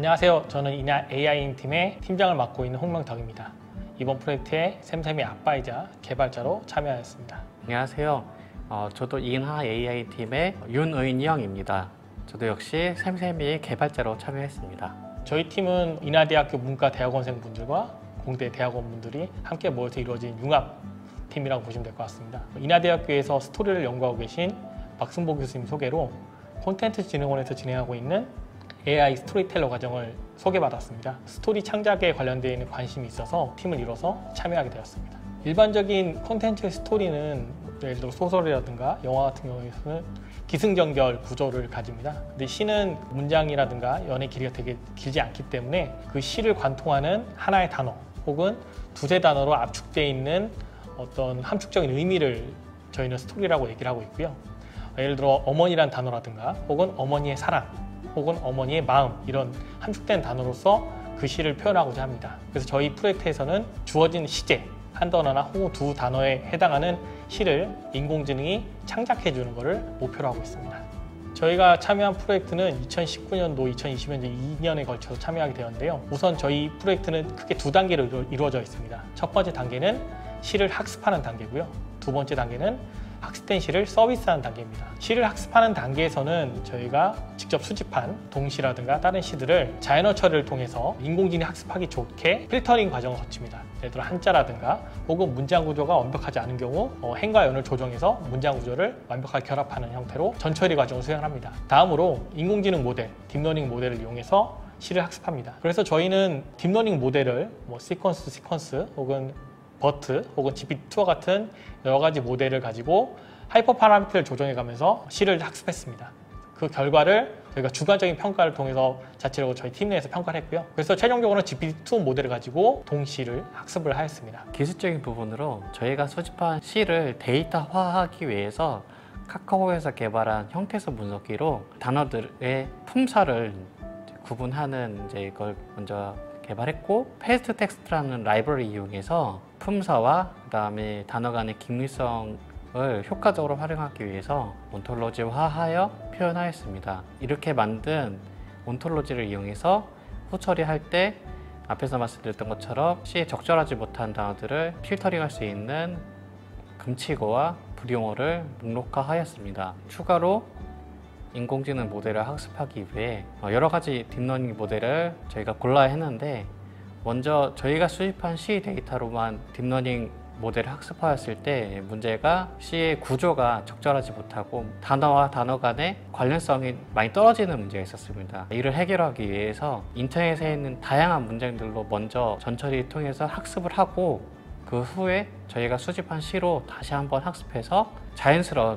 안녕하세요. 저는 이나 AI 팀의 팀장을 맡고 있는 홍명덕입니다. 이번 프로젝트에 샘샘이 아빠이자 개발자로 참여하였습니다. 안녕하세요. 저도 인하 AI 팀의 윤의인 형입니다. 저도 역시 샘샘이 개발자로 참여했습니다. 저희 팀은 인하대학교 문과대학원생분들과 공대 대학원분들이 함께 모여서 이루어진 융합팀이라고 보시면 될 것 같습니다. 인하대학교에서 스토리를 연구하고 계신 박승보 교수님 소개로 콘텐츠진흥원에서 진행하고 있는 AI 스토리텔러 과정을 소개받았습니다. 스토리 창작에 관련되어 있는 관심이 있어서 팀을 이뤄서 참여하게 되었습니다. 일반적인 콘텐츠의 스토리는 예를 들어 소설이라든가 영화 같은 경우에는 기승전결 구조를 가집니다. 근데 시는 문장이라든가 연의 길이가 되게 길지 않기 때문에 그 시를 관통하는 하나의 단어 혹은 두세 단어로 압축되어 있는 어떤 함축적인 의미를 저희는 스토리라고 얘기를 하고 있고요. 예를 들어 어머니란 단어라든가 혹은 어머니의 사랑 혹은 어머니의 마음, 이런 함축된 단어로서 그 시를 표현하고자 합니다. 그래서 저희 프로젝트에서는 주어진 시제 한 단어나 혹은 두 단어에 해당하는 시를 인공지능이 창작해 주는 것을 목표로 하고 있습니다. 저희가 참여한 프로젝트는 2019년도, 2020년도 2년에 걸쳐서 참여하게 되었는데요. 우선 저희 프로젝트는 크게 두 단계로 이루어져 있습니다. 첫 번째 단계는 시를 학습하는 단계고요. 두 번째 단계는 학습된 시를 서비스하는 단계입니다. 시를 학습하는 단계에서는 저희가 직접 수집한 동시라든가 다른 시들을 자연어 처리를 통해서 인공지능이 학습하기 좋게 필터링 과정을 거칩니다. 예를 들어 한자라든가 혹은 문장 구조가 완벽하지 않은 경우 행과 연을 조정해서 문장 구조를 완벽하게 결합하는 형태로 전처리 과정을 수행을 합니다. 다음으로 인공지능 모델, 딥러닝 모델을 이용해서 시를 학습합니다. 그래서 저희는 딥러닝 모델을 시퀀스 혹은 버트 혹은 GPT-2와 같은 여러 가지 모델을 가지고 하이퍼 파라미터를 조정해 가면서 시를 학습했습니다. 그 결과를 저희가 주관적인 평가를 통해서 자체적으로 저희 팀 내에서 평가를 했고요. 그래서 최종적으로는 GPT-2 모델을 가지고 동시를 학습을 하였습니다. 기술적인 부분으로 저희가 수집한 시를 데이터화하기 위해서 카카오에서 개발한 형태소 분석기로 단어들의 품사를 구분하는 이걸 먼저 개발했고, 패스트 텍스트라는 라이브러리 이용해서 품사와 그다음에 단어 간의 긴밀성을 효과적으로 활용하기 위해서 온톨로지화하여 표현하였습니다. 이렇게 만든 온톨로지를 이용해서 후처리할 때 앞에서 말씀드렸던 것처럼 시에 적절하지 못한 단어들을 필터링할 수 있는 금치어와 불용어를 목록화하였습니다. 추가로 인공지능 모델을 학습하기 위해 여러 가지 딥러닝 모델을 저희가 골라야 했는데, 먼저 저희가 수집한 시 데이터로만 딥러닝 모델을 학습하였을 때 문제가 시의 구조가 적절하지 못하고 단어와 단어 간의 관련성이 많이 떨어지는 문제가 있었습니다. 이를 해결하기 위해서 인터넷에 있는 다양한 문장들로 먼저 전처리를 통해서 학습을 하고, 그 후에 저희가 수집한 시로 다시 한번 학습해서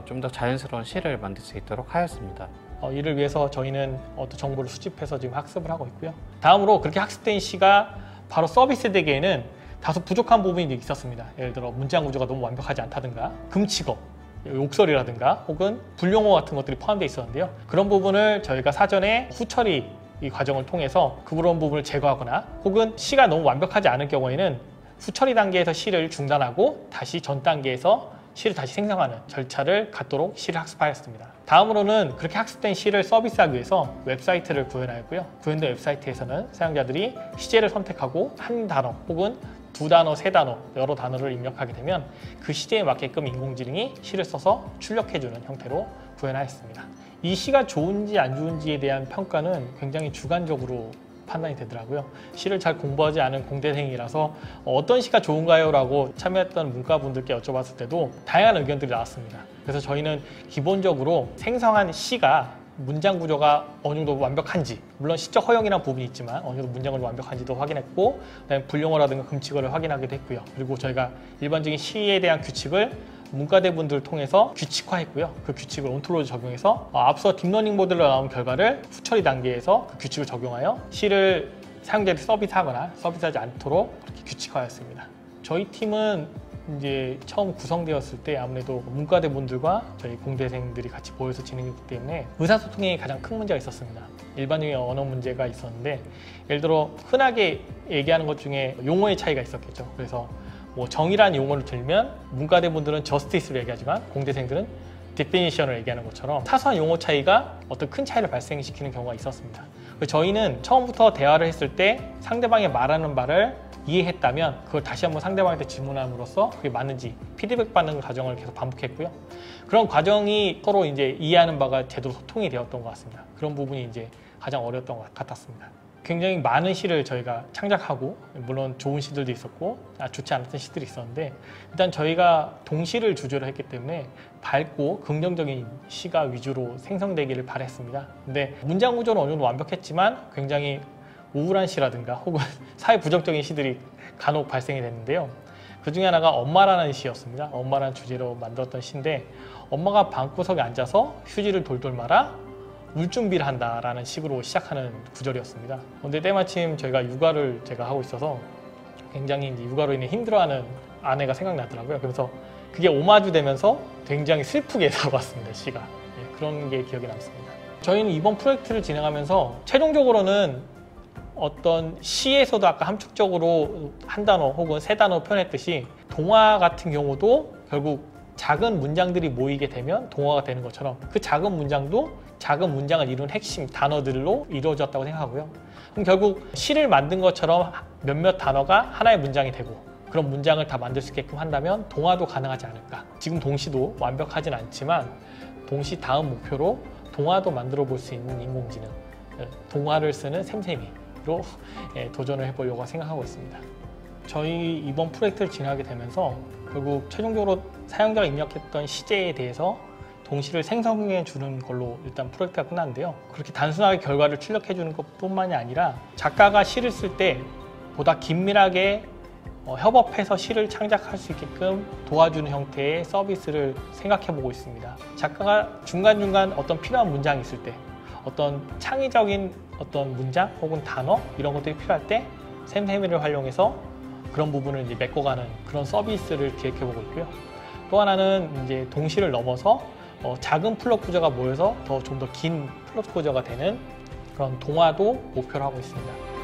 좀 더 자연스러운 시를 만들 수 있도록 하였습니다. 이를 위해서 저희는 어떤 정보를 수집해서 지금 학습을 하고 있고요. 다음으로 그렇게 학습된 시가 바로 서비스되기에는 다소 부족한 부분이 있었습니다. 예를 들어 문장 구조가 너무 완벽하지 않다든가 금치어, 욕설이라든가 혹은 불용어 같은 것들이 포함되어 있었는데요. 그런 부분을 저희가 사전에 후처리 이 과정을 통해서 그런 부분을 제거하거나 혹은 시가 너무 완벽하지 않을 경우에는 후처리 단계에서 시를 중단하고 다시 전 단계에서 시를 다시 생성하는 절차를 갖도록 시를 학습하였습니다. 다음으로는 그렇게 학습된 시를 서비스하기 위해서 웹사이트를 구현하였고요. 구현된 웹사이트에서는 사용자들이 시제를 선택하고 한 단어 혹은 두 단어, 세 단어, 여러 단어를 입력하게 되면 그 시제에 맞게끔 인공지능이 시를 써서 출력해주는 형태로 구현하였습니다. 이 시가 좋은지 안 좋은지에 대한 평가는 굉장히 주관적으로 판단이 되더라고요. 시를 잘 공부하지 않은 공대생이라서 어떤 시가 좋은가요? 라고 참여했던 문과분들께 여쭤봤을 때도 다양한 의견들이 나왔습니다. 그래서 저희는 기본적으로 생성한 시가 문장 구조가 어느 정도 완벽한지, 물론 시적 허용이라는 부분이 있지만 어느 정도 문장을 완벽한지도 확인했고, 그다음에 불용어라든가 금치어를 확인하기도 했고요. 그리고 저희가 일반적인 시에 대한 규칙을 문과대분들을 통해서 규칙화했고요. 그 규칙을 온톨로지 적용해서 앞서 딥러닝 모델로 나온 결과를 후처리 단계에서 그 규칙을 적용하여 시를 사용자들이 서비스하거나 서비스하지 않도록 그렇게 규칙화했습니다. 저희 팀은 이제 처음 구성되었을 때 아무래도 문과대분들과 저희 공대생들이 같이 모여서 진행했기 때문에 의사소통에 가장 큰 문제가 있었습니다. 일반적인 언어 문제가 있었는데, 예를 들어 흔하게 얘기하는 것 중에 용어의 차이가 있었겠죠. 그래서 정의라는 용어를 들면 문과대분들은 저스티스를 얘기하지만 공대생들은 디피니션을 얘기하는 것처럼 사소한 용어 차이가 어떤 큰 차이를 발생시키는 경우가 있었습니다. 저희는 처음부터 대화를 했을 때 상대방이 말하는 바를 이해했다면 그걸 다시 한번 상대방한테 질문함으로써 그게 맞는지 피드백 받는 과정을 계속 반복했고요. 그런 과정이 서로 이제 이해하는 바가 제대로 소통이 되었던 것 같습니다. 그런 부분이 이제 가장 어려웠던 것 같았습니다. 굉장히 많은 시를 저희가 창작하고, 물론 좋은 시들도 있었고 좋지 않았던 시들이 있었는데, 일단 저희가 동시를 주제로 했기 때문에 밝고 긍정적인 시가 위주로 생성되기를 바랬습니다. 근데 문장 구조는 어느 정도 완벽했지만 굉장히 우울한 시라든가 혹은 사회 부정적인 시들이 간혹 발생이 됐는데요. 그 중에 하나가 엄마라는 시였습니다. 엄마라는 주제로 만들었던 시인데, 엄마가 방구석에 앉아서 휴지를 돌돌 말아 울 준비를 한다라는 식으로 시작하는 구절이었습니다. 그런데 때마침 저희가 육아를 제가 하고 있어서 굉장히 이제 육아로 인해 힘들어하는 아내가 생각나더라고요. 그래서 그게 오마주 되면서 굉장히 슬프게 다가왔습니다, 시가. 그런 게 기억에 남습니다. 저희는 이번 프로젝트를 진행하면서 최종적으로는 어떤 시에서도 아까 함축적으로 한 단어 혹은 세 단어 표현했듯이 동화 같은 경우도 결국 작은 문장들이 모이게 되면 동화가 되는 것처럼 그 작은 문장도 작은 문장을 이룬 핵심 단어들로 이루어졌다고 생각하고요. 그럼 결국 시를 만든 것처럼 몇몇 단어가 하나의 문장이 되고 그런 문장을 다 만들 수 있게끔 한다면 동화도 가능하지 않을까. 지금 동시도 완벽하진 않지만 동시 다음 목표로 동화도 만들어 볼 수 있는 인공지능, 동화를 쓰는 샘샘이로 도전을 해보려고 생각하고 있습니다. 저희 이번 프로젝트를 진행하게 되면서 결국 최종적으로 사용자가 입력했던 시제에 대해서 동시를 생성해 주는 걸로 일단 프로젝트가 끝났는데요. 그렇게 단순하게 결과를 출력해 주는 것뿐만이 아니라 작가가 시를 쓸 때 보다 긴밀하게 협업해서 시를 창작할 수 있게끔 도와주는 형태의 서비스를 생각해 보고 있습니다. 작가가 중간중간 어떤 필요한 문장이 있을 때, 어떤 창의적인 어떤 문장 혹은 단어 이런 것들이 필요할 때 샘샘이를 활용해서 그런 부분을 이제 메꿔가는 그런 서비스를 기획해 보고 있고요. 또 하나는 이제 동시를 넘어서 작은 플롯 구조가 모여서 좀 더 긴 플롯 구조가 되는 그런 동화도 목표로 하고 있습니다.